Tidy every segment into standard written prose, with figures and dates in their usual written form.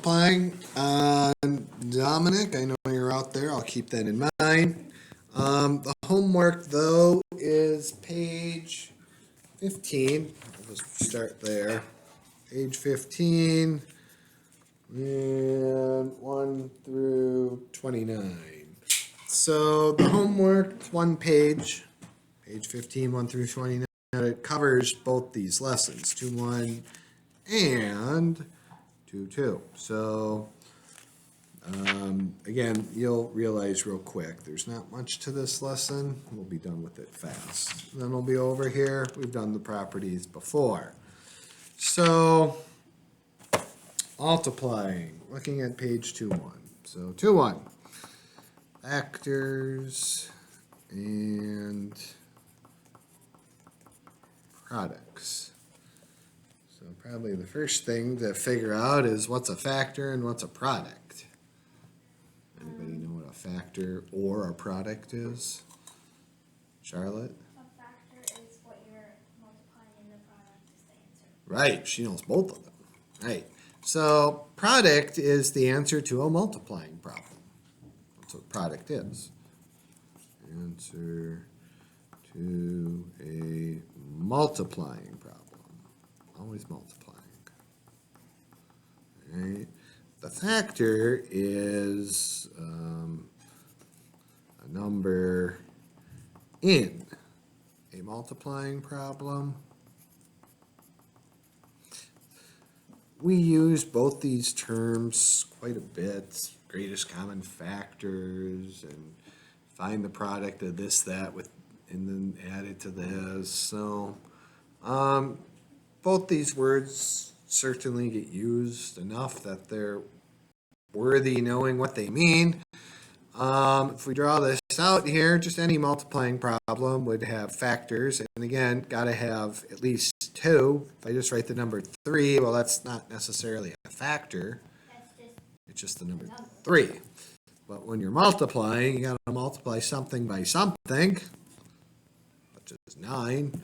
multiplying. Dominic, I know you're out there. I'll keep that in mind. The homework, though, is page 15. I'll just start there. Page 15, and 1 through 29. So the homework, one page 15, 1 through 29. It covers both these lessons, 2-1 and 2-2. So, again, you'll realize real quick, there's not much to this lesson. We'll be done with it fast. Then we'll be over here. We've done the properties before. So, multiplying, looking at page 2-1. So, 2-1, factors and products. So probably the first thing to figure out is what's a factor and what's a product. Anybody know what a factor or a product is? Charlotte? A factor is what you're multiplying and the product is the answer. Right, she knows both of them. Right. So product is the answer to a multiplying problem. That's what product is. Answer to a multiplying problem. Always multiplying. Right. The factor is a number in a multiplying problem. We use both these terms quite a bit. Greatest common factors and find the product of this, that, with, and then add it to this. So both these words certainly get used enough that they're worthy knowing what they mean. If we draw this out here, just any multiplying problem would have factors, and again, got to have at least 2. If I just write the number 3, well, that's not necessarily a factor. It's just the number 3. But when you're multiplying, you got to multiply something by something, such as 9.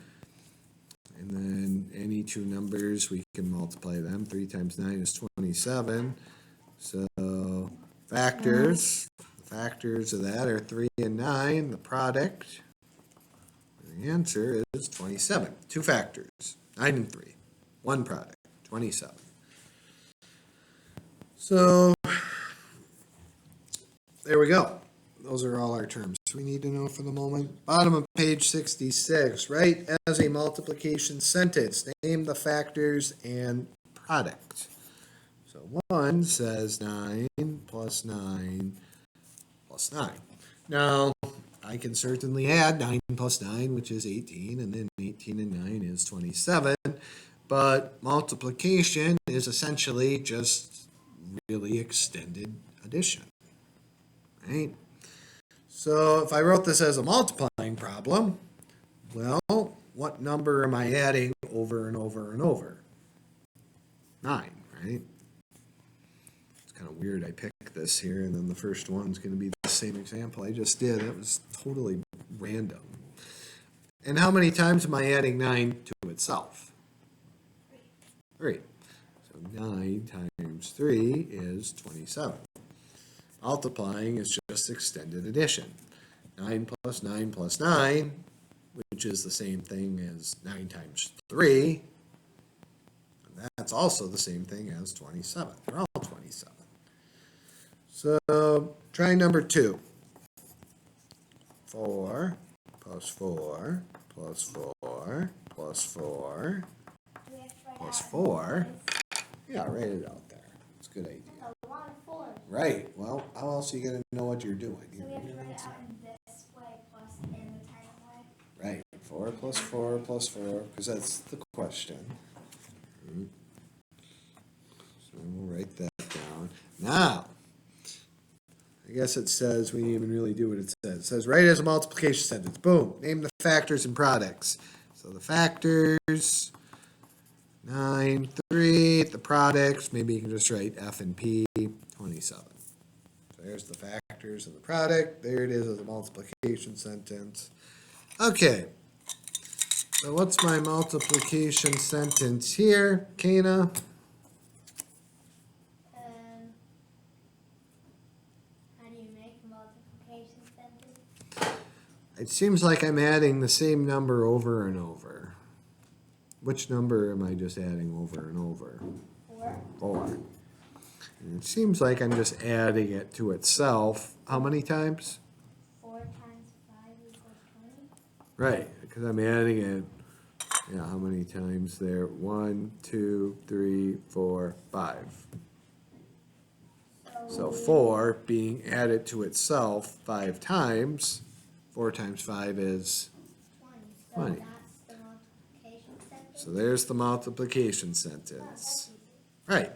And then any two numbers, we can multiply them. 3 times 9 is 27. So factors, the factors of that are 3 and 9. The product, the answer is 27. 2 factors, 9 and 3. 1 product, 27. So there we go. Those are all our terms we need to know for the moment. Bottom of page 66, write as a multiplication sentence. Name the factors and product. So 1 says 9 plus 9 plus 9. Now, I can certainly add 9 plus 9, which is 18, and then 18 and 9 is 27. But multiplication is essentially just really extended addition, right? So if I wrote this as a multiplying problem, well, what number am I adding over and over and over? 9, right? It's kind of weird I picked this here, and then the first one's going to be the same example I just did. It was totally random. And how many times am I adding 9 to itself? 3. So 9 times 3 is 27. Multiplying is just extended addition. 9 plus 9 plus 9, which is the same thing as 9 times 3. And that's also the same thing as 27. They're all 27. So try number 2. 4 plus 4 plus 4 plus 4 plus 4. Yeah, write it out there. It's a good idea. A lot of 4s. Right. Well, how else are you going to know what you're doing? So we have to write it out in this way plus in the tiny way. Right. 4 plus 4 plus 4, because that's the question. So we'll write that down. Now, I guess it says, we didn't even really do what it says. It says, write as a multiplication sentence. Boom. Name the factors and products. So the factors, 9, 3. The products, maybe you can just write F and P, 27. So there's the factors and the product. There it is as a multiplication sentence. Okay. So what's my multiplication sentence here, Kana? It seems like I'm adding the same number over and over. Which number am I just adding over and over? 4. 4. And it seems like I'm just adding it to itself. How many times? 4 times 5 equals 20. Right, because I'm adding it, yeah, how many times there? 1, 2, 3, 4, 5. So 4 being added to itself 5 times. 4 times 5 is 20. 20. That's the multiplication sentence. So there's the multiplication Oh, sentence. that's easy. Right.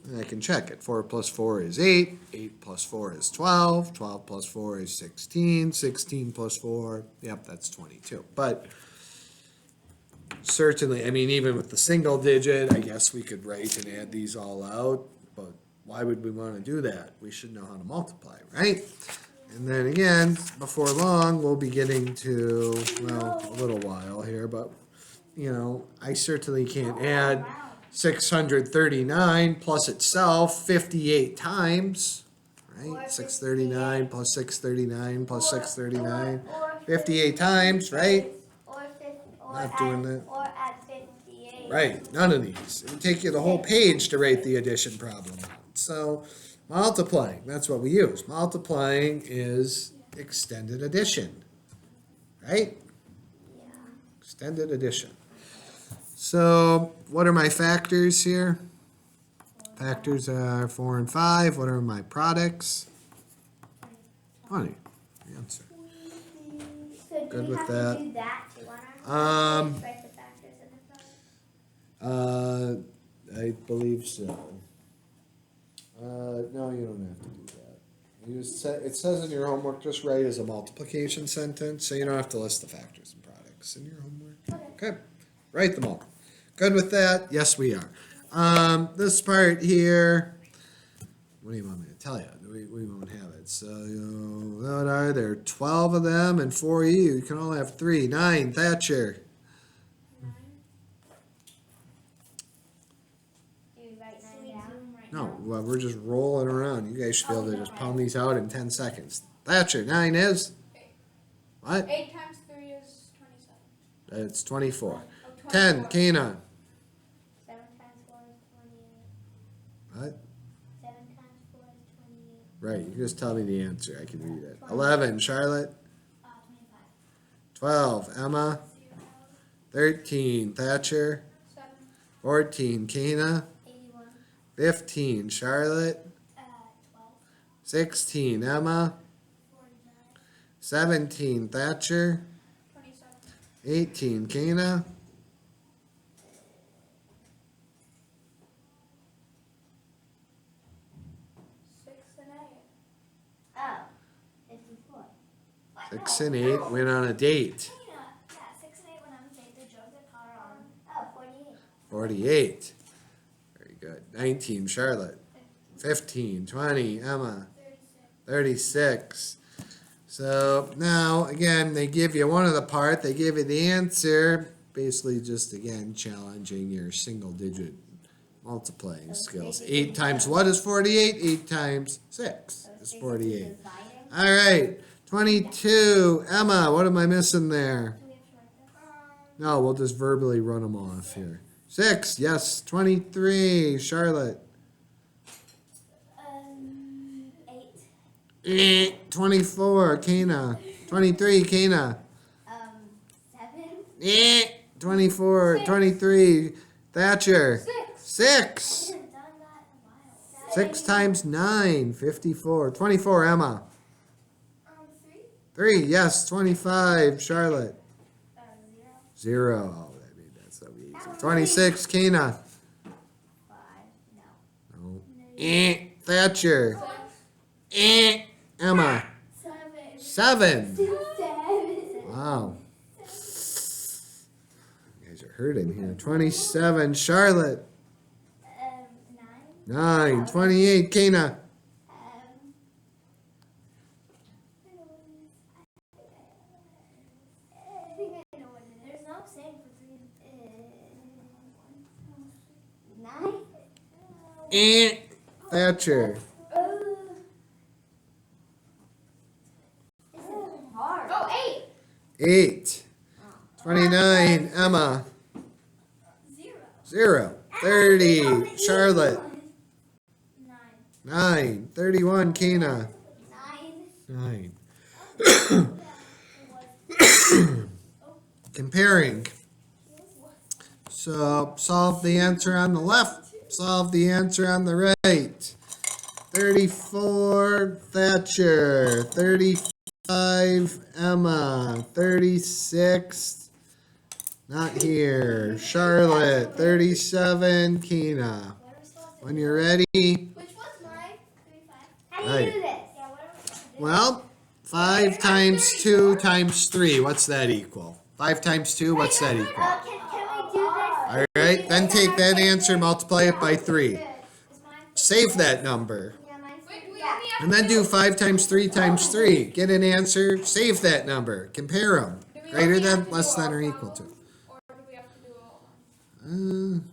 And I can check it. 4 plus 4 is 8. 8 plus 4 is 12. 12 plus 4 is 16. 16 plus 4, yep, that's 22. But certainly, I mean, even with the single digit, I guess we could write and add these all out. But why would we want to do that? We should know how to multiply, right? And then again, before long, we'll be getting to, well, a little while here, but, you know, I certainly can't add 639 plus itself 58 times, right? 639 plus 639 plus 639, 58 times, right? Not doing that. Or at 58. Right, none of these. It would take you the whole page to write the addition problem out. So multiplying, that's what we use. Multiplying is extended addition, right? Yeah. Extended addition. So what are my factors here? Factors are 4 and 5. What are my products? 20. The answer. So do Good we with have that. to do that too on our Um, write the factors in the front? I believe so. No, you don't have to do that. You just it says in your homework, just write as a multiplication sentence, so you don't have to list the factors and products in your homework. Okay, write them all. Good with that? Yes, we are. This part here, what do you want me to tell you? We won't have it. So, what are there? 12 of them and 4 of you. You can all have 3. 9, Thatcher. Do we write 9 down? No, well, we're just rolling around. You guys should be able to just pound these out in 10 seconds. Thatcher, 9 is? What? 8 times 3 is 27. It's 24. Oh, 10, 24. Kana. 7 times 4 is 28. What? 7 times 4 is 28. Right, you just tell me the answer. I can read it. 11, Charlotte. 25. 12, Emma. 13, Thatcher. 7. 14, Kana. 81. 15, Charlotte. 12. 16, Emma. 49. 17, Thatcher. 27. 18, Kana. 6 and 8. Oh, 54. 6 and 8 went on a date. Yeah, 6 and 8 when I'm saying the joke that caught on. Oh, 48. 48. Very good. 19, Charlotte. 15, 20, Emma. 36. So now, again, they give you one of the part, they give you the answer. Basically just, again, challenging your single digit multiplying skills. 8 times what is 48? 8 times 6 is 48. All right, 22. Emma, what am I missing there? Do we have to write that? No, we'll just verbally run them off here. 6, yes. 23, Charlotte. 8. 24, Kana. 23, Kana. 7. 24, 23, Thatcher. 6. 6. I haven't done that in a while. 6 times 9, 54. 24, Emma. 3. 3, yes. 25, Charlotte. 0. 0. Oh, I mean, that's so easy. 26, Kana. 5. No. Thatcher. Emma. 7. 7. 7. Wow. You guys are hurting here. 27, Charlotte. 9. 9. 28, Kana. I think I know what it is. There's no saying for 3. 9. Thatcher. This is hard. Oh, 8. 29, Emma. 0. 30, Charlotte. 9. 31, Kina. 9. Comparing. So solve the answer on the left, solve the answer on the right. 34, Thatcher. 35, Emma. 36, not here, Charlotte. 37, Kina. When you're ready, Which one's mine? 35. How do Right. you do this? Yeah, what are we? well, 5 times 2 times 3, what's that equal? 5 times 2, what's that equal? Can we do this? All right, then take that answer, multiply it by 3. Is mine? Save that number. Yeah, mine's Wait, we 35. only have And then do 5 times 3 times 3. Get an answer, save that number, compare them. Do we Greater only than, have to less do than, all or equal to. problems, or do we have to do all of them?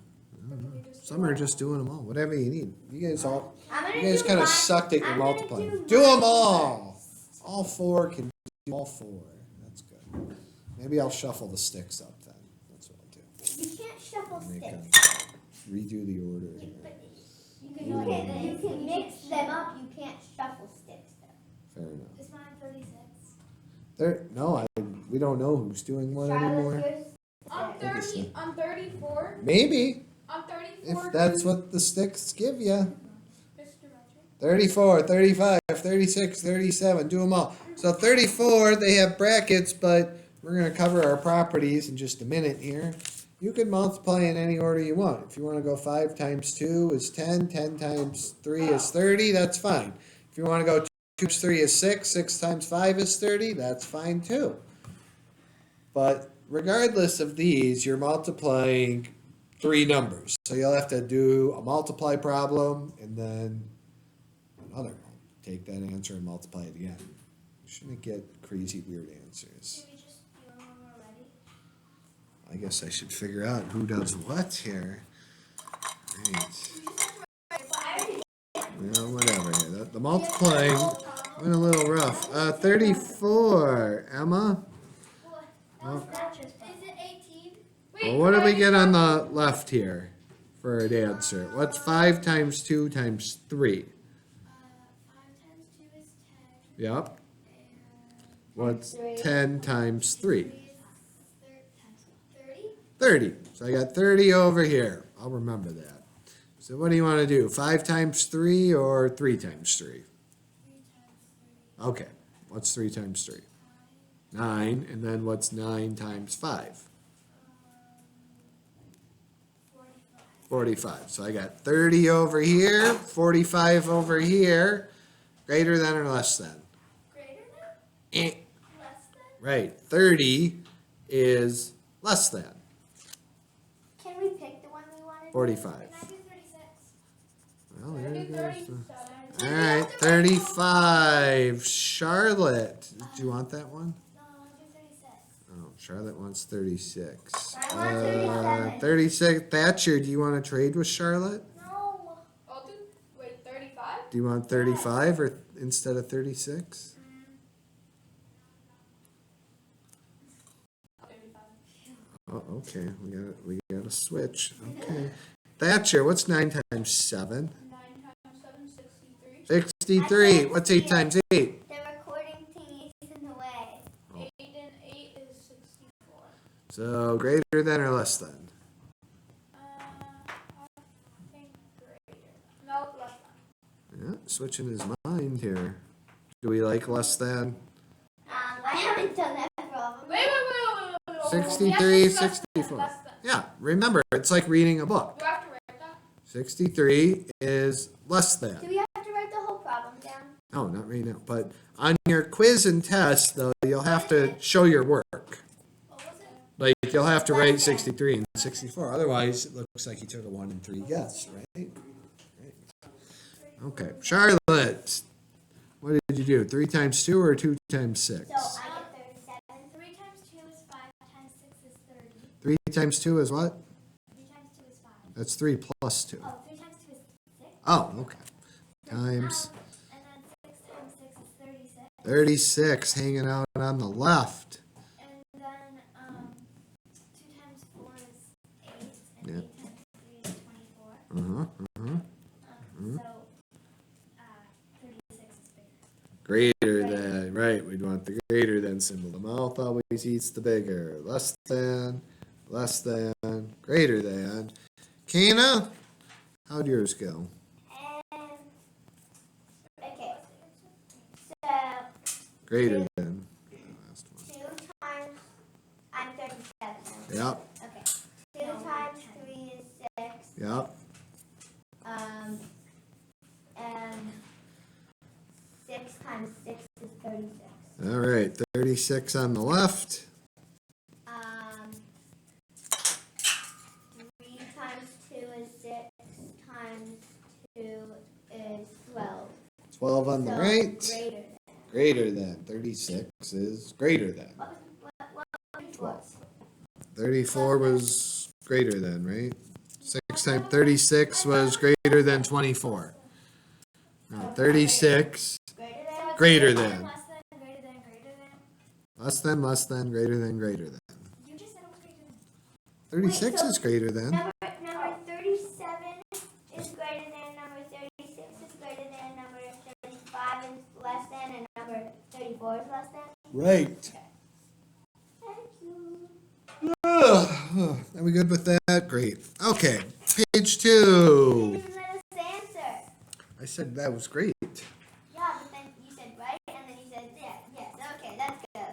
Or can we just Some are just doing them all, whatever you need. You guys all, I'm gonna you guys do kind of mine. sucked at your I'm gonna multiplying. do Do them mine all. All 4 can do all 4. That's good. Maybe I'll shuffle the sticks up then. That's what I'll do. You can't shuffle Make sticks. redo the order here. You can mix them up. You can't shuffle sticks though. Fair enough. Is mine 36? No, we don't know who's doing what anymore. On think it's 30, on 34, Maybe, on 34. if that's what the sticks give you. Mr. Metric. 34, 35, 36, 37, do them all. So 34, they have brackets, but we're going to cover our properties in just a minute here. You can multiply in any order you want. If you want to go 5 times 2 is 10, 10 times 3 is 30, that's fine. If you want to go 2 times 3 is 6, 6 times 5 is 30, that's fine too. But regardless of these, you're multiplying 3 numbers. So you'll have to do a multiply problem and then another one. Take that answer and multiply it again. You shouldn't get crazy weird answers. Should we just do them when we're ready? I guess I should figure out who does what here. Right. Well, whatever here. The multiplying went a little rough. 34, Emma. Is it 18? Well, what do we get on the left here for an answer? What's 5 times 2 times 3? 5 times 2 is 10. Yep. And What's 10 times 3? 3 is 30. 30. So I got 30 over here. I'll remember that. So what do you want to do? 5 times 3 or 3 times 3? 3 times 3. Okay. What's 3 times 3? 9. And then what's 9 times 5? 45. 45. So I got 30 over here, 45 over here. Greater than or less than? Greater than? Eh. Less than? Right. 30 is less than Can we pick the one we wanted? 45. Can I do 36? Well, there it goes. 37. All right, 35. Charlotte. Do you want that one? No, I want to do 36. Oh, Charlotte wants 36. I want 37. 36. Thatcher, do you want to trade with Charlotte? No. I'll do, wait, 35? Do you want 35 or instead of 36? 35. Oh, okay. We got to switch. Okay. Thatcher, what's 9 times 7? 9 times 7, 63. 63. What's 8 times 8? The recording thingy's in the way. 8 and 8 is 64. So greater than or less than? I think greater. No, less than. Yeah, switching his mind here. Do we like less than? I haven't done that problem. Wait. 63, Yes, 64. less than. Yeah, remember, it's like reading a book. Do I have to write that? 63 is less than. Do we have to write the whole problem down? No, not right now. But on your quiz and test, though, you'll have to show your work. What was it? Like, you'll have to write 63 and 64. Otherwise, it looks like you took a 1 and 3 guess, right? Okay. Charlotte, what did you do? 3 times 2 or 2 times 6? So I get 37. 3 times 2 is 5 times 6 is 30. 3 times 2 is what? 3 times 2 is 5. That's 3 plus 2. Oh, 3 times 2 is 6. Oh, okay. Times And then 6 times 6 is 36. 36 hanging out on the left. And Yeah. 3 times 3 is 24. Uh-huh, uh-huh. So, 36 is bigger. Greater than, right, we'd want the greater than symbol. The mouth always eats the bigger. Less than, greater than. Kana, how'd yours go? Okay. So Greater than. Last one. 2 times, I'm 37 now. Yep, Okay. 2 times 3 is 6. yep. And 6 times 6 is 36. All right, 36 on the left. 3 times 2 is 6 times 2 is 12. 12 on the So right. Greater than. Greater than. 36 is greater than. What 12? 34 was greater than, right? 6 times 36 was greater than 24. No, 36, greater than. Less than, greater than, greater than. Less than, greater than, greater than. You just said it was greater than. 36 Wait, so is greater than. Number 37 is greater than, number 36 is greater than, number 35 is less than, and number 34 is less than? Right. Thank you. Are we good with that? Great. Okay, page You 2. didn't let us answer. I said that was great. Yeah, but then you said right, and then you said yeah, yes. Okay, that's good.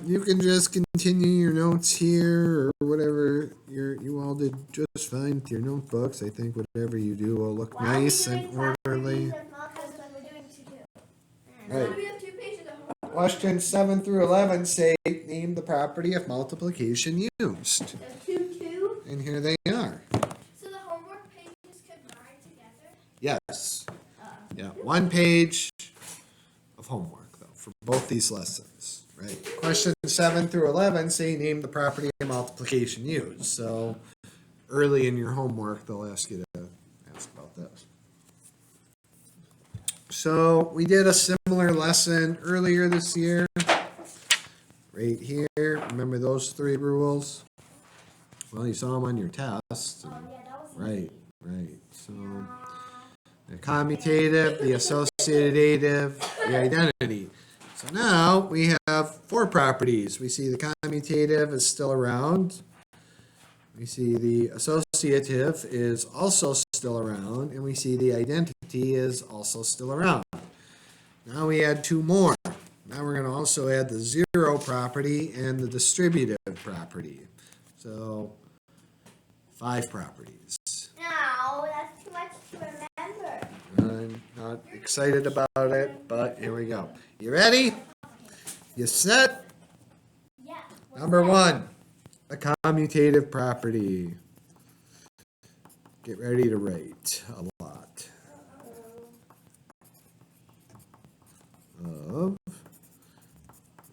You can just continue your notes here or whatever. You all did just fine with your notebooks. I think whatever you do will look nice and orderly. Because when we're doing 2-2. Right. We have 2 pages of homework. Questions 7 through 11 say name the property of multiplication used. So 2, And here they are. So the homework pages combine together? Yes. Yeah, 1 page of homework though for both these lessons. Right. Questions 7 through 11 say name the property of multiplication used. So early in your homework they'll ask you to ask about this. So we did a similar lesson earlier this year. Right here. Remember those 3 rules? Well, you saw them on your test. Oh, yeah, that was Right, right. So the commutative, the associative, the identity. So now we have 4 properties. We see the commutative is still around. We see the associative is also still around. And we see the identity is also still around. Now we add 2 more. Now we're going to also add the 0 property and the distributive property. So 5 properties. No, that's too much to remember. I'm not excited about it, but here we go. You ready? You set? Yeah. Number 1, the commutative property. Get ready to write a lot. Of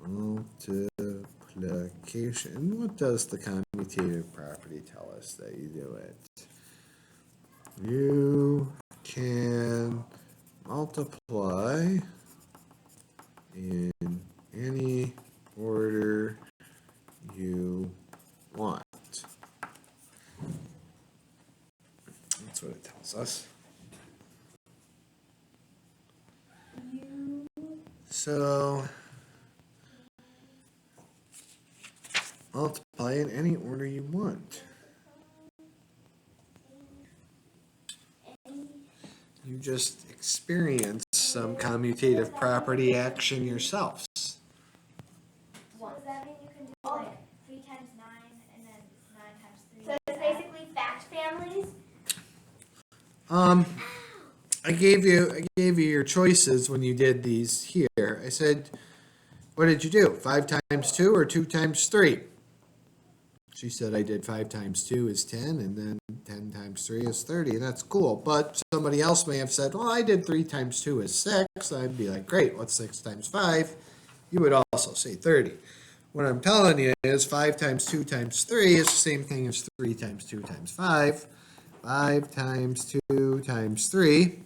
multiplication. What does the commutative property tell us that you do it? You can multiply in any order you want. That's what it tells us. So, multiply in any order you want. You just experience some commutative property action yourselves. So does that mean you can do like 3 times 9 and then 9 times 3? So it's basically fact families. I gave you your choices when you did these here. I said, what did you do? 5 times 2 or 2 times 3? She said I did 5 times 2 is 10 and then 10 times 3 is 30. And that's cool. But somebody else may have said, well, I did 3 times 2 is 6. I'd be like, great, what's 6 times 5? You would also say 30. What I'm telling you is 5 times 2 times 3 is the same thing as 3 times 2 times 5. 5 times 2 times 3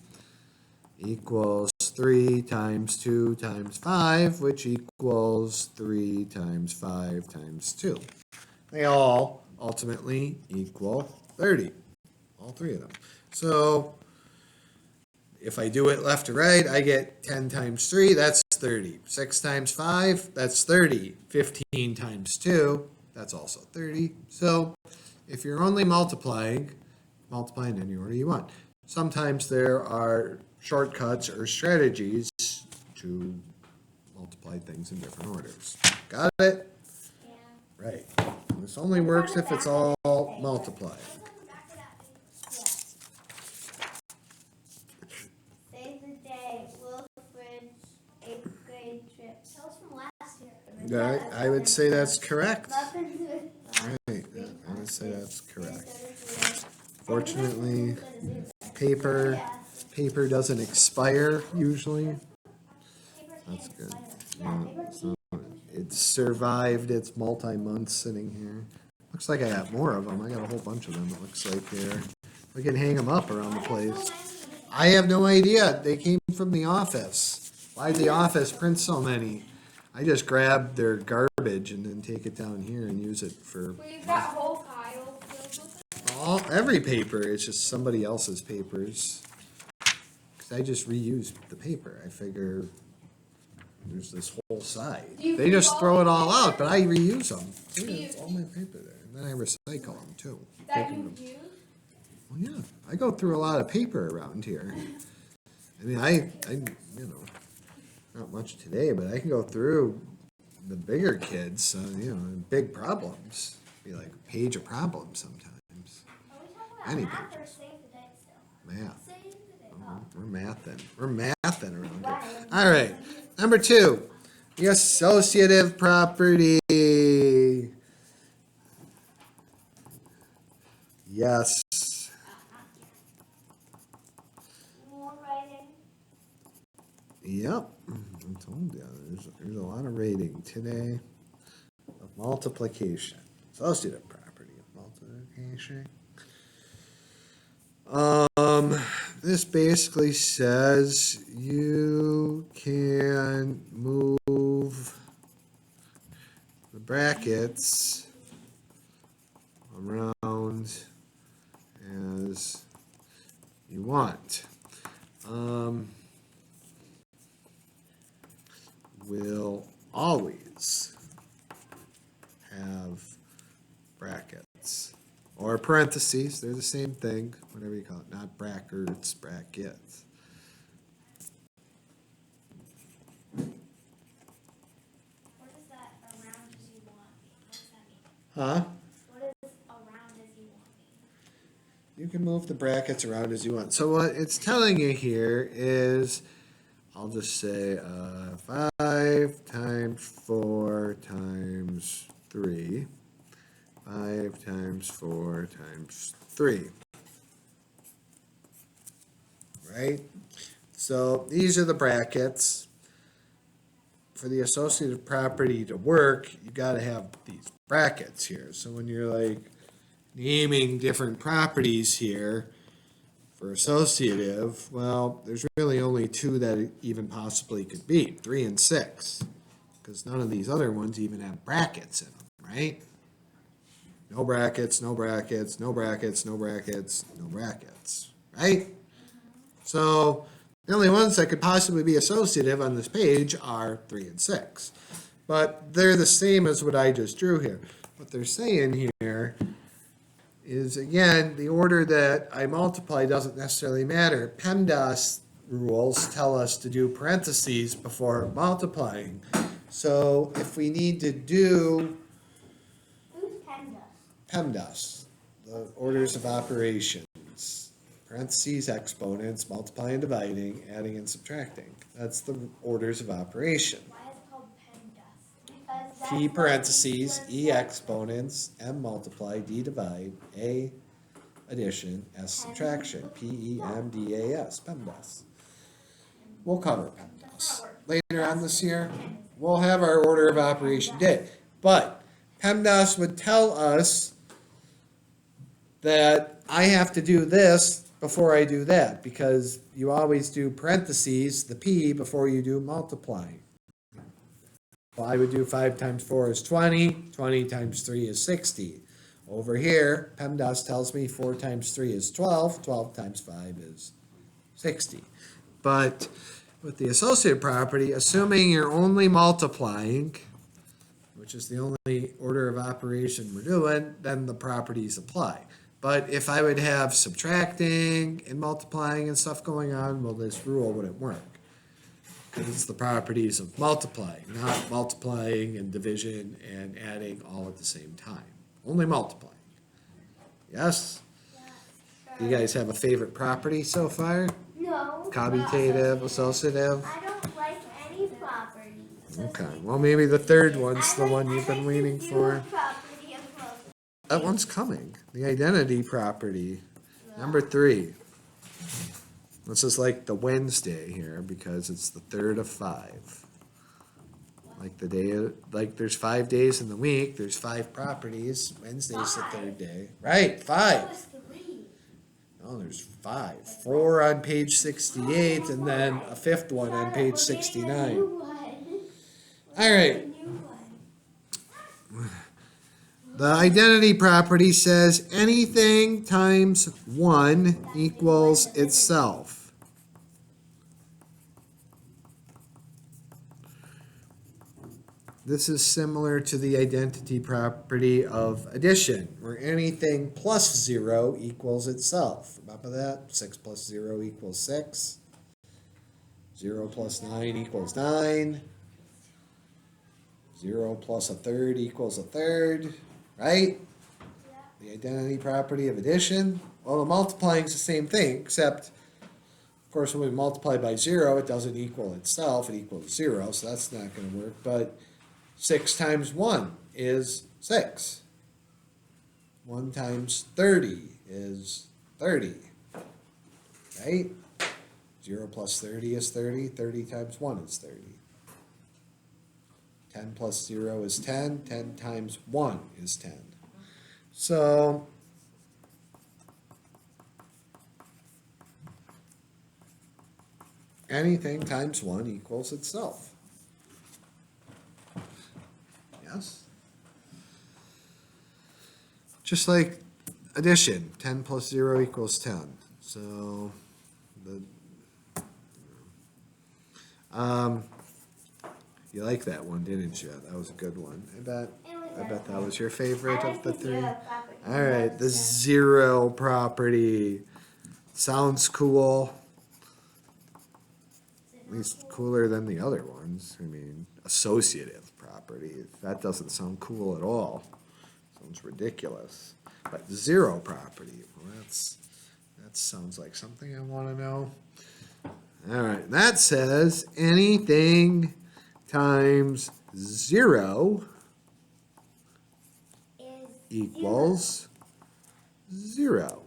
equals 3 times 2 times 5, which equals 3 times 5 times 2. They all ultimately equal 30. All three of them. So if I do it left to right, I get 10 times 3, that's 30. 6 times 5, that's 30. 15 times 2, that's also 30. So if you're only multiplying in any order you want. Sometimes there are shortcuts or strategies to multiply things in different orders. Got it? Yeah. Right. This only works if it's all multiplied. Save the day, Wilfred's 8th grade trip. Tell us from last year. Yeah, I would say that's correct. Muffins with Right, yeah, I would say that's correct. Fortunately, paper doesn't expire usually. That's good. Yeah, so it survived its multi-months sitting here. Looks like I got more of them. I got a whole bunch of them, it looks like here. We can hang them up around the place. I have no idea. They came from the office. Why'd the office print so many? I just grab their garbage and then take it down here and use it for We've got whole pile filled with it. every paper. It's just somebody else's papers. 'Cause I just reuse the paper. I figure there's this whole side. Do you They just keep throw all it all out, but I reuse them. Do Yeah, you- it's all my paper there. And then I recycle them too. That Taking you them- use? Well, yeah, I go through a lot of paper around here. I mean, I, you know, not much today, but I can go through the bigger kids, you know, big problems. Be like a page of problems sometimes. Are we talking about Any math page. or save the date still? Math. Save the date. We're mathing. We're mathing around here. All right. Number 2, the associative property. Yes. More writing. Yep. I told you, there's a lot of rating today of multiplication. Associative property of multiplication. This basically says you can move the brackets around as you want. Will always have brackets or parentheses. They're the same thing, whatever you call it, not brackets, brackets. What does that around as you want mean? What does that mean? Huh? What does around as you want mean? You can move the brackets around as you want. So what it's telling you here is, I'll just say 5 times 4 times 3. 5 times 4 times 3. Right? So these are the brackets. For the associative property to work, you got to have these brackets here. So when you're like naming different properties here for associative, well, there's really only 2 that it even possibly could be, 3 and 6, because none of these other ones even have brackets in them, right? No brackets, no brackets, no brackets, no brackets, no brackets, right? So the only ones that could possibly be associative on this page are 3 and 6. But they're the same as what I just drew here. What they're saying here is, again, the order that I multiply doesn't necessarily matter. PEMDAS rules tell us to do parentheses before multiplying. So if we need to do Who's PEMDAS? PEMDAS, the orders of operations, parentheses, exponents, multiplying and dividing, adding and subtracting. That's the orders of operation. Why is it called PEMDAS? Because that's P what parentheses, we E learned. exponents, M multiply, D divide, A addition, S subtraction, PEMDAS, PEMDAS. We'll cover PEMDAS later on this year. We'll have our order of operation day. But PEMDAS would tell us that I have to do this before I do that, because you always do parentheses, the P, before you do multiplying. Well, I would do 5 times 4 is 20, 20 times 3 is 60. Over here, PEMDAS tells me 4 times 3 is 12, 12 times 5 is 60. But with the associated property, assuming you're only multiplying, which is the only order of operation we're doing, then the properties apply. But if I would have subtracting and multiplying and stuff going on, well, this rule wouldn't work. Because it's the properties of multiplying, not multiplying and division and adding all at the same time. Only multiplying. Yes? You guys have a favorite property so far? No. Commutative, associative? I don't like any properties. Okay, well, maybe the third one's the I like- one you've I been like waiting the for. zero property of closest. That one's coming. The identity property. Number 3. This is like the Wednesday here because it's the third of 5. Like the day, like there's 5 days in the week, there's 5 properties. Wednesday's the third day. Right, 5. That was 3. Oh, there's 5. 4 on page 68 and then a 5th one on page 69. All right. The identity property says anything times 1 equals itself. This is similar to the identity property of addition, where anything plus 0 equals itself. Remember that? 6 plus 0 equals 6. 0 plus 9 equals 9. 0 plus a third equals a third, right? The identity property of addition. Well, the multiplying is the same thing, except, of course, when we multiply by 0, it doesn't equal itself, it equals 0, so that's not going to work. But 6 times 1 is 6. 1 times 30 is 30, right? 0 plus 30 is 30, 30 times 1 is 30. 10 plus 0 is 10, 10 times 1 is 10. So, anything times 1 equals itself. Yes? Just like addition, 10 plus 0 equals 10. So, you like that one, didn't you? That was a good one. I bet that was your favorite of the 3. All right, the 0 property. Sounds cool. At least cooler than the other ones. I mean, associative property. That doesn't sound cool at all. Sounds ridiculous. But 0 property, well, that sounds like something I want to know. All right, that says anything times 0 equals 0.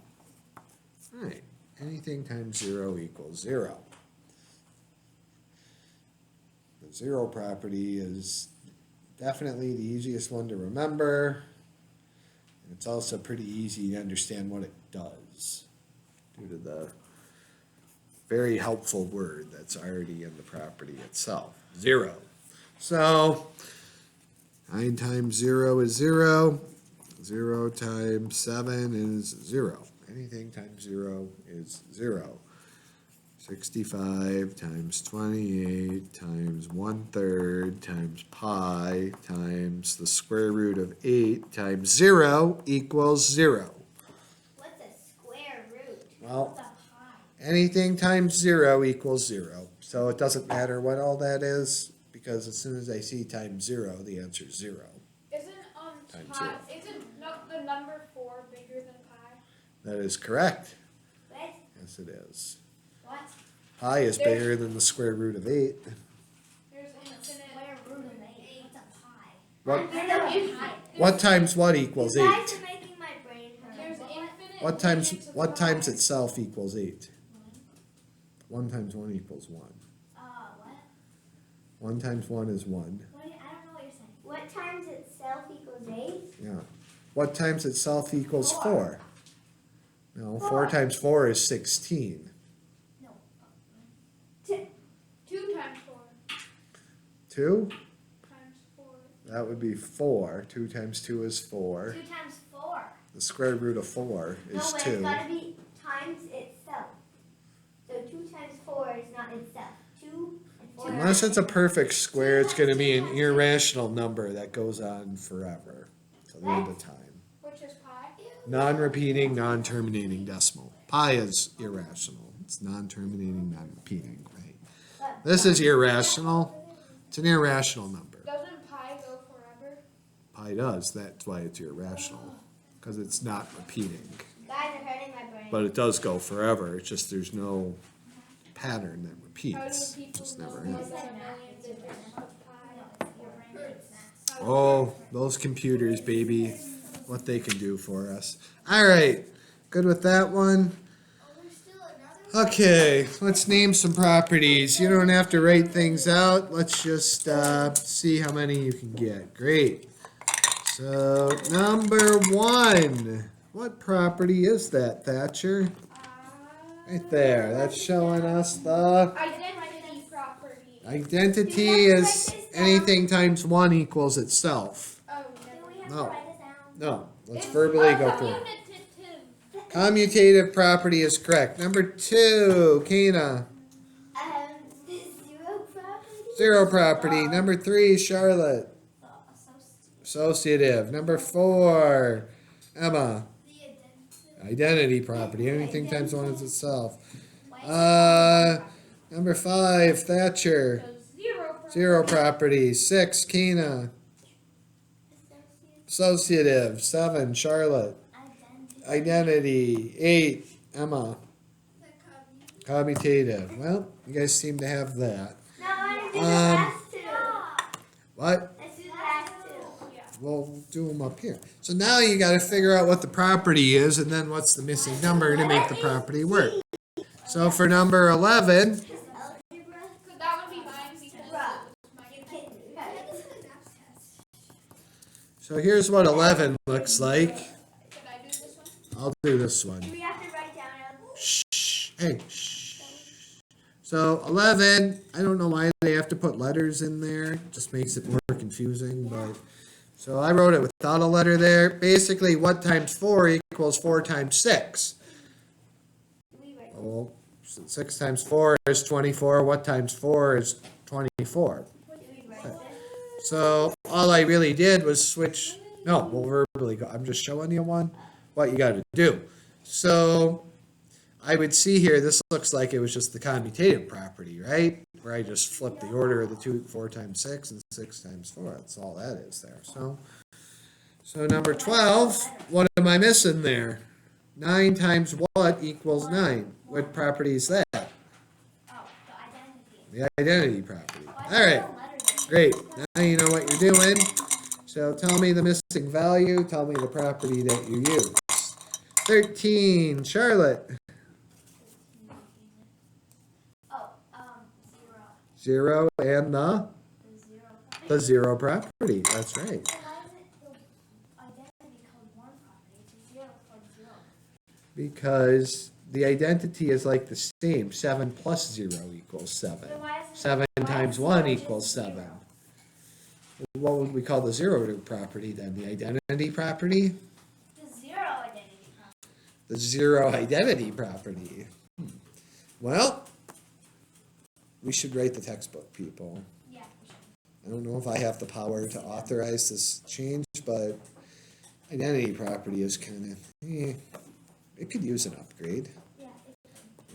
All right, anything times 0 equals 0. The 0 property is definitely the easiest one to remember. And it's also pretty easy to understand what it does due to the very helpful word that's already in the property itself, 0. So 9 times 0 is 0. 0 times 7 is 0. Anything times 0 is 0. 65 times 28 times 1/3 times pi times the square root of 8 times 0 equals 0. What's a square root? Well, What's a pi? anything times 0 equals 0. So it doesn't matter what all that is, because as soon as I see times 0, the answer is 0. Isn't Times pi? zero. Isn't the number 4 bigger than pi? That is correct. What? Yes, it is. What? Pi is bigger than the square root of 8. There's infinite. Square root of 8. What's a pi? What, I know what pi. what times what equals You 8? guys are making my brain hurt. There's infinite. What times digits of what times pi. itself equals 8? 1 times 1 equals 1. What? 1 times 1 is 1. I don't know what you're saying. What times itself equals 8? Yeah. What times itself equals 4? No, 4 4. times 4 is 16. No. 2 times 4 2? times 4. That would be 4. 2 times 2 is 4. 2 times 4. The square root of 4 No, is but 2. it's gotta be times itself. So 2 times 4 is not itself. 2 and 4. Unless it's a perfect square, it's going to be an irrational number that goes on forever till the end of time. Which is pi. Non-repeating, non-terminating decimal. Pi is irrational. It's non-terminating, non-repeating, right? This is irrational. It's an irrational number. Doesn't pi go forever? Pi does. That's why it's irrational, because it's not repeating. Guys are hurting my brain. But it does go forever. It's just there's no pattern that How do repeats. people Just know never more ends. than a million digits of pi? Oh, those computers, baby. What they can do for us. All right. Good with that one. There's still another. Okay, let's name some properties. You don't have to write things out. Let's just see how many you can get. Great. So, number 1. What property is that, Thatcher? Right there. That's showing us the Identity property. identity is anything times 1 equals itself. Oh, Do we never. have No. to write this down? No, let's It's verbally a go through it. commutative. Commutative property is correct. Number 2, Kena. The 0 property. 0 property. Number 3, Charlotte. Associative. Number 4, Emma. Identity property. Anything times 1 is itself. Number 5, Thatcher. So 0 property. 0 property. 6, Kena. Associative. 7, Charlotte. Identity. 8, Emma. Commutative. Well, you guys seem to have that. No, I didn't do the last 2. What? Let's do the last 2. We'll do them up here. So now you got to figure out what the property is and then what's the missing number to make the property work. So for number 11, Algebra. Could that one be mine because it was my so here's what 11 looks like. Could I do this one? I'll do this one. Do we have to write down algebra? Shh. Hey, shh. So 11, I don't know why they have to put letters in there. It just makes it more confusing, but so I wrote it without a letter there. Basically, what times 4 equals 4 times 6? We write Well, 6 times 4 is 24. What times 4 is 24? Do we write this? So all I really did was switch. No, we'll verbally go. I'm just showing you what you got to do. So I would see here, this looks like it was just the commutative property, right? Where I just flipped the order of the 4 times 6 and 6 times 4. That's all that is there. So number 12, what am I missing there? 9 times what equals 9? What property is that? Oh, the identity. The identity property. All right. Great. Now you know what you're doing. So tell me the missing value. Tell me the property that you use. 13, Charlotte. Oh, 0. 0 and the The 0 property. 0 property. That's right. So why is it the identity called 1 property? It's a 0 called 0. Because the identity is like the same. 7 plus 0 equals 7. Then why is it 7 why times is 1 0 just equals 7. 0? What would we call the 0 property then? The identity property? The 0 identity property. The 0 identity property. Well, we should write the textbook, people. Yeah, we should. I don't know if I have the power to authorize this change, but identity property is kind of, it could use an upgrade. Yeah.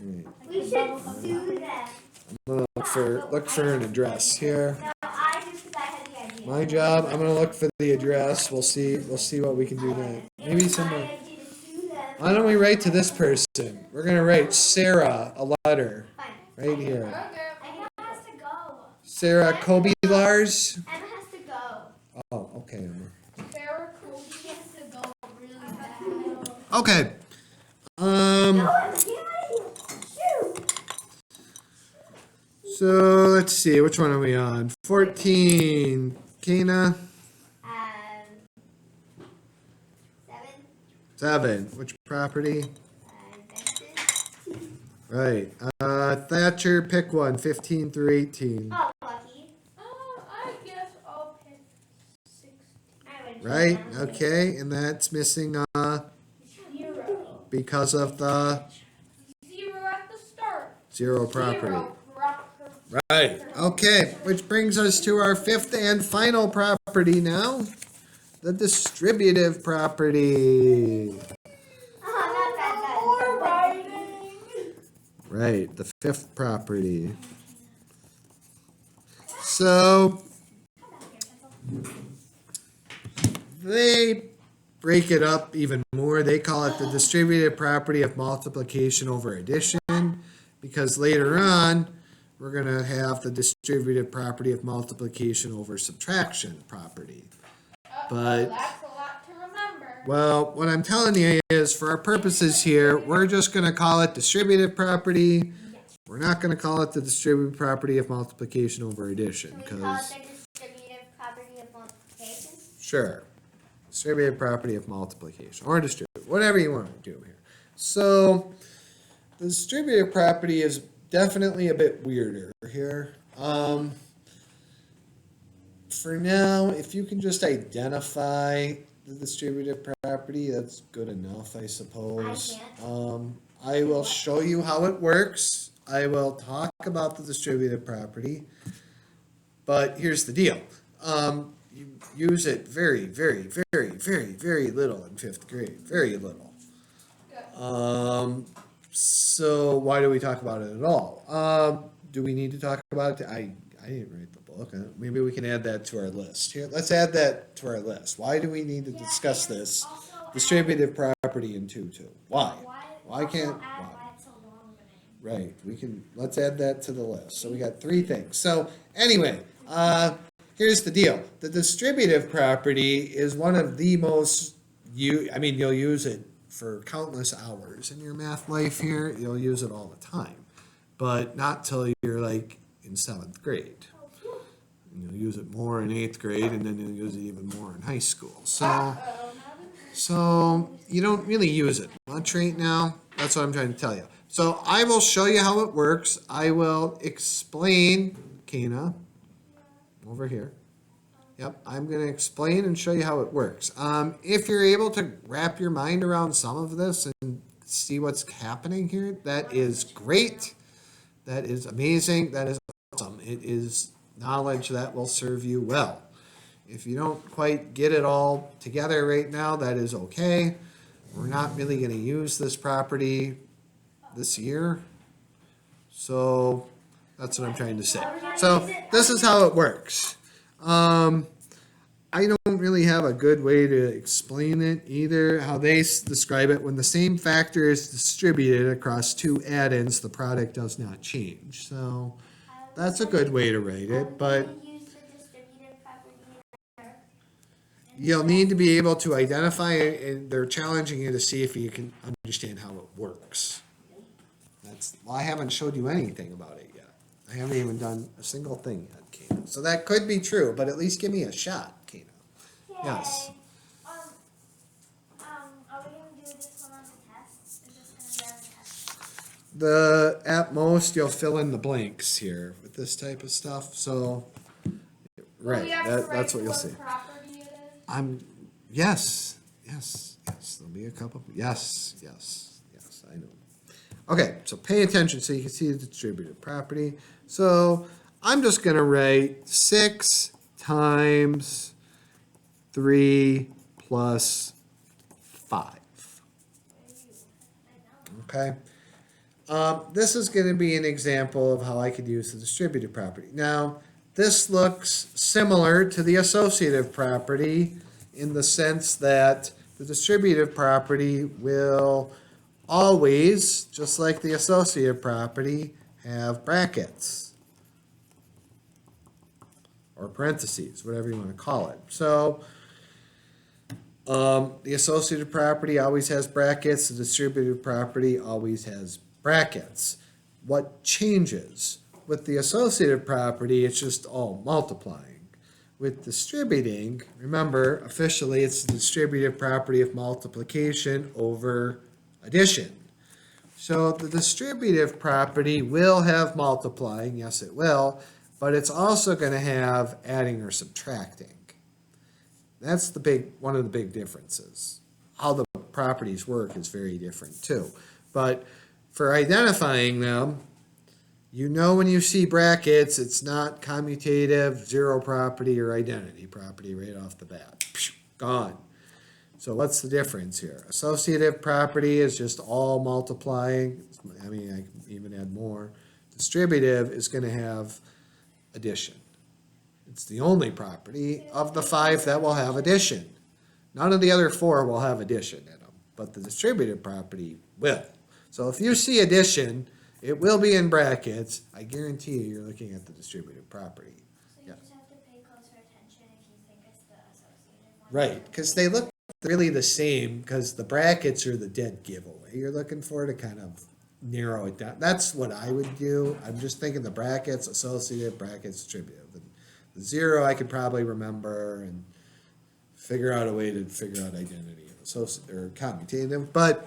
All right. We should sue them. I'm gonna look for an address here. No, I do because I had the idea. My job, I'm gonna look for the address. We'll see what we can do next. Maybe someone. My idea to sue them. Why don't we write to this person? We're gonna write Sarah a letter Fine. right here. Okay. Emma has to go. Sarah Kobe Lars. Emma has to go. Oh, okay. Emma. Sarah Cole. She has to go really bad. Okay. No, Emma, get out of here. Shoot. So let's see. Which one are we on? 14. Kena. 7. 7. Which property? Ventus. Right. Thatcher, pick one. 15 through 18. Oh, lucky. I guess I'll pick 16. I would right? Okay, and that's missing, Zero. because of the Zero at the start. zero property. Zero property. Right. Okay, which brings us to our fifth and final property now, the distributive property. Oh, not that More bad. writing. Right, the fifth property. So they break it up even more. They call it the distributive property of multiplication over addition, because later on we're going to have the distributive property of multiplication over subtraction property. But That's a lot to remember. well, what I'm telling you is, for our purposes here, we're just going to call it distributive property. We're not going to call it the distributive property of multiplication over addition, Can we call it because, the distributive property of multiplication? sure, distributive property of multiplication, or distribute, whatever you want to do here. So, the distributive property is definitely a bit weirder here. For now, if you can just identify the distributive property, that's good enough, I suppose. I can't. I will show you how it works. I will talk about the distributive property. But here's the deal. You use it very, very, very, very, very little in fifth grade. Very little. So why do we talk about it at all? Do we need to talk about it? I didn't write the book. Maybe we can add that to our list. Here, let's add that to our list. Why do we need to discuss this distributive property in 2-2? Why? Why can't? Why? Right, we can, let's add that to the list. So we got 3 things. So anyway, here's the deal. The distributive property is one of the most, you'll use it for countless hours in your math life here. You'll use it all the time, but not till you're like in 7th grade. You'll use it more in 8th grade, and then you'll use it even more in high school. So you don't really use it much right now. That's what I'm trying to tell you. So I will show you how it works. I will explain, Kana, over here. Yep, I'm going to explain and show you how it works. If you're able to wrap your mind around some of this and see what's happening here, that is great. That is amazing. That is awesome. It is knowledge that will serve you well. If you don't quite get it all together right now, that is okay. We're not really going to use this property this year. So that's what I'm trying to say. So this is how it works. I don't really have a good way to explain it either. How they describe it: when the same factor is distributed across 2 addends, the product does not change. So that's a good way to write it, but Use the distributive property. you'll need to be able to identify it, and they're challenging you to see if you can understand how it works. Well, I haven't showed you anything about it yet. I haven't even done a single thing yet, Kana. So that could be true, but at least give me a shot, Kana. Yes. Are we gonna do this one on the test? Is this gonna be on the test? At most, you'll fill in the blanks here with this type of stuff. So, right, We have to write that's what you'll see. property it is. Yes. There'll be a couple. Yes. I know. Okay, so pay attention so you can see the distributive property. So I'm just going to write 6 times 3 plus 5. Okay. This is going to be an example of how I could use the distributive property. Now, this looks similar to the associative property in the sense that the distributive property will always, just like the associative property, have brackets or parentheses, whatever you want to call it. So the associative property always has brackets. The distributive property always has brackets. What changes? With the associative property, it's just all multiplying. With distributing, remember, officially it's the distributive property of multiplication over addition. So the distributive property will have multiplying, yes it will, but it's also going to have adding or subtracting. That's one of the big differences. How the properties work is very different too. But for identifying them, you know when you see brackets, it's not commutative, zero property, or identity property right off the bat. Gone. So what's the difference here? Associative property is just all multiplying. I mean, I can even add more. Distributive is going to have addition. It's the only property of the 5 that will have addition. None of the other 4 will have addition in them, but the distributive property will. So if you see addition, it will be in brackets. I guarantee you're looking at the distributive property. So Yeah. you just have to pay closer attention if you think it's the associative one. Right, because they look really the same, because the brackets are the dead giveaway you're looking for to kind of narrow it down. That's what I would do. I'm just thinking the brackets, associative, brackets, distributive. And the 0 I could probably remember and figure out a way to figure out identity or commutative. But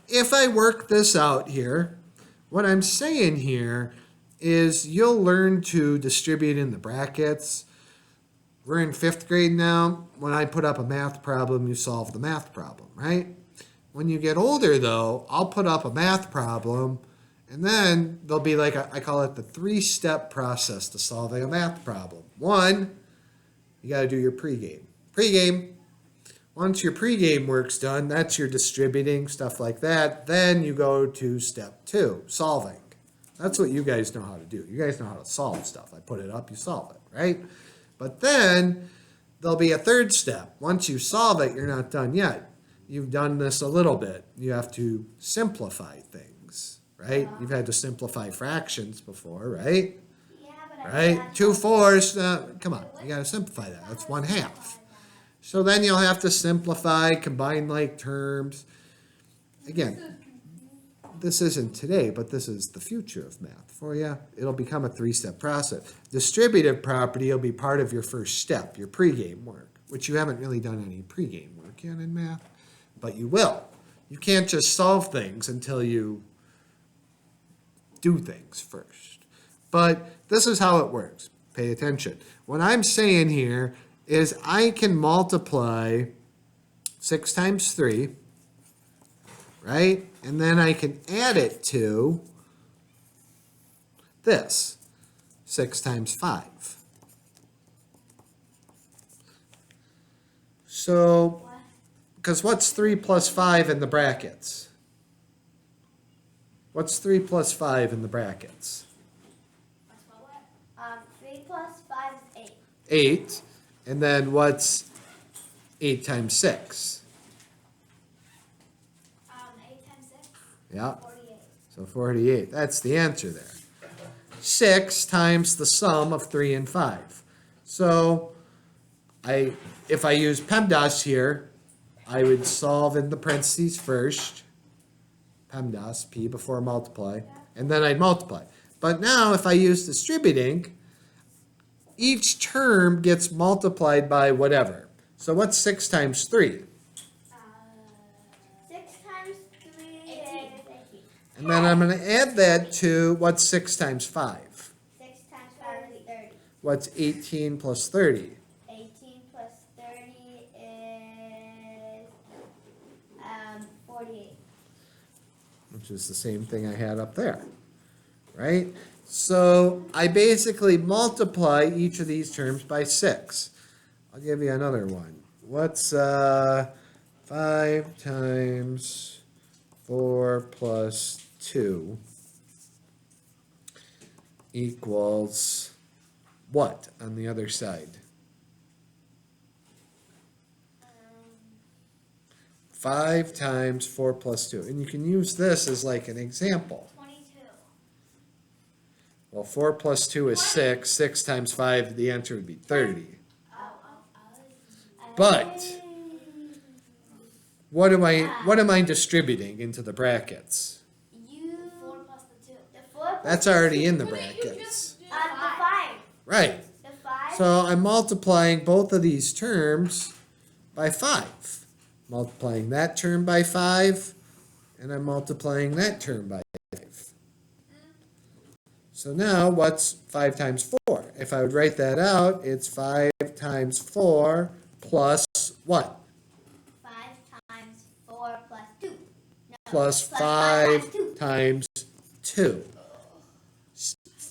if I work this out here, what I'm saying here is you'll learn to distribute in the brackets. We're in 5th grade now. When I put up a math problem, you solve the math problem, right? When you get older, though, I'll put up a math problem, and then there'll be like, I call it the 3-step process to solving a math problem. 1, you got to do your pregame. Pregame. Once your pregame work's done, that's your distributing, stuff like that. Then you go to step 2, solving. That's what you guys know how to do. You guys know how to solve stuff. I put it up, you solve it, right? But then there'll be a 3rd step. Once you solve it, you're not done yet. You've done this a little bit. You have to simplify things, right? You've had to simplify fractions before, right? Yeah, but Right? 2 fours, come on, you got to simplify that. That's 1/2. So then you'll have to simplify, combine like terms. Again, this isn't today, but this is the future of math for you. It'll become a 3-step process. Distributive property will be part of your first step, your pregame work, which you haven't really done any pregame work yet in math, but you will. You can't just solve things until you do things first. But this is how it works. Pay attention. What I'm saying here is I can multiply 6 times 3, right? And then I can add it to this, 6 times 5. So, because what's 3 plus 5 in the brackets? What's 3 plus 5 in the brackets? 3 plus 5 is 8. 8. And then what's 8 times 6? 8 times 6? Yeah, 48. so 48. That's the answer there. 6 times the sum of 3 and 5. So if I use PEMDAS here, I would solve in the parentheses first. PEMDAS, P before multiply, and then I'd multiply. But now if I use distributing, each term gets multiplied by whatever. So what's 6 times 3? 6 times 3 is 18. And then I'm going to add that to what's 6 times 5? 6 times 5 is 30. What's 18 plus 30? 18 plus 30 is 48. Which is the same thing I had up there, right? So I basically multiply each of these terms by 6. I'll give you another one. What's 5 times 4 plus 2 equals what on the other side? 5 times 4 plus 2. And you can use this as like an example. 22. Well, 4 plus 2 is 6. 6 times 5, the answer would be 30. But what am I distributing into the brackets? You 4 plus the 2. the 4 plus That's already in the brackets. the 5. Right. The 5. So I'm multiplying both of these terms by 5. Multiplying that term by 5, and I'm multiplying that term by 5. So now what's 5 times 4? If I would write that out, it's 5 times 4 plus what? 5 times 4 plus 2. No, Plus plus 5 times 2. times 2.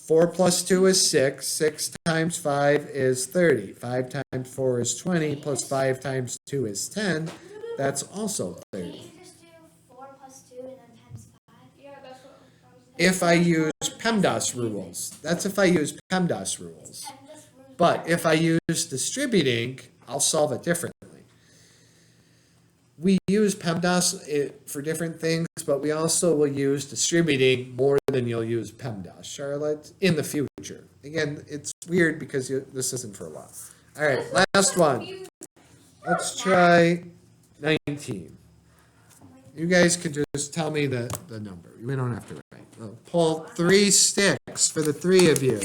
4 plus 2 is 6. 6 times 5 is 30. 5 times 4 is 20. Plus 5 times 2 is 10. That's also Can 30. you just do 4 plus 2 and then times 5? Yeah, that's what I was thinking. If I use PEMDAS rules. That's if I use PEMDAS rules. And just root But if I use distributing, I'll solve it differently. We use PEMDAS for different things, but we also will use distributing more than you'll use PEMDAS, Charlotte, in the future. Again, it's weird because this isn't for a while. All right, last one. Let's try 19. You guys can just tell me the number. We don't have to write. I'll pull 3 sticks for the 3 of you.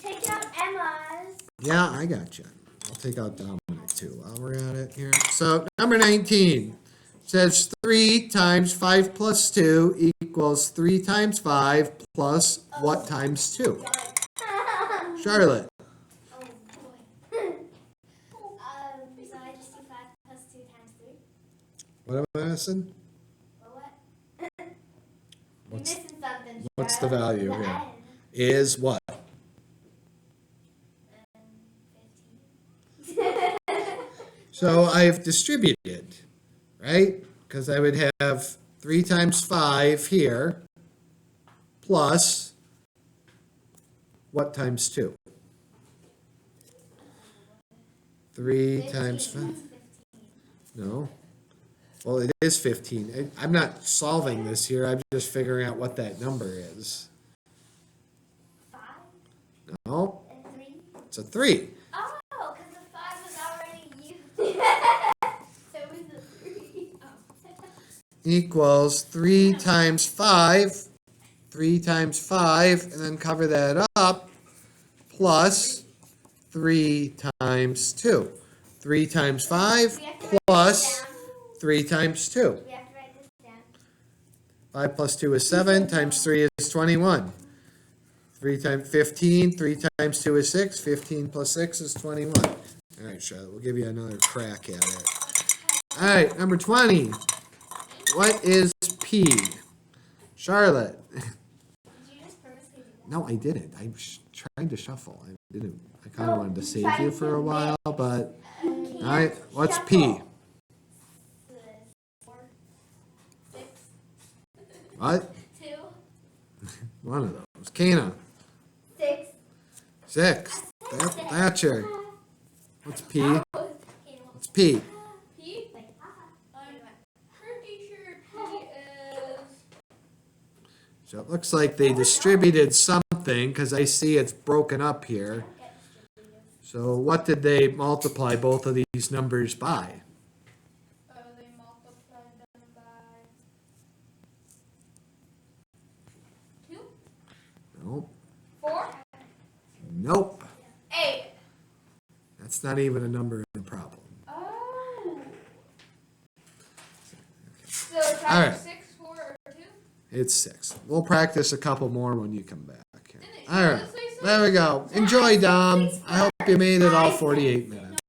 Take out Emma's. Yeah, I got you. I'll take out Dominic too while we're at it here. So number 19 says 3 times 5 plus 2 equals 3 times 5 plus what times 2? Charlotte. Oh boy. So I just do 5 plus 2 times 3? What am I missing? Or what? You're What's, missing something. what's the Sarah. value The here? N. Is what? 15. So I've distributed, right? Because I would have 3 times 5 here plus what times 2? 3 times 5. 15. No. Well, it is 15. I'm not solving this here. I'm just figuring out what that number is. 5 No, and 3. it's a 3. Oh, because the 5 was already used. So it was a 3. Oh. Equals 3 times 5. 3 times 5, and then cover that up, plus 3 times 2. 3 times 5 We have to write plus this down. 3 times 2. We have to write this down. 5 plus 2 is 7, times 3 is 21. 3 times 15, 3 times 2 is 6, 15 plus 6 is 21. All right, Charlotte, we'll give you another crack at it. All right, number 20. What is P? Charlotte. Did you just purposely do that? No, I didn't. I'm trying to shuffle. I didn't. I kind of wanted to save you for a while, but all right. What's P? 4, 6, What? 2, One of those. Kana. 6. 6. Thatcher. What's P? okay, What's P? P? like, I'm pretty sure P is. So it looks like they distributed something because I see it's broken up here. So what did they multiply both of these numbers by? They multiplied them by 2, Nope. 4, Nope. 8. That's not even a number in the problem. Oh. So All it's right. either 6, 4, or 2? It's 6. We'll practice a couple more when you come back here. Didn't it All right. really say 6? There we go. Enjoy, Dom. I hope you made it all 48 minutes.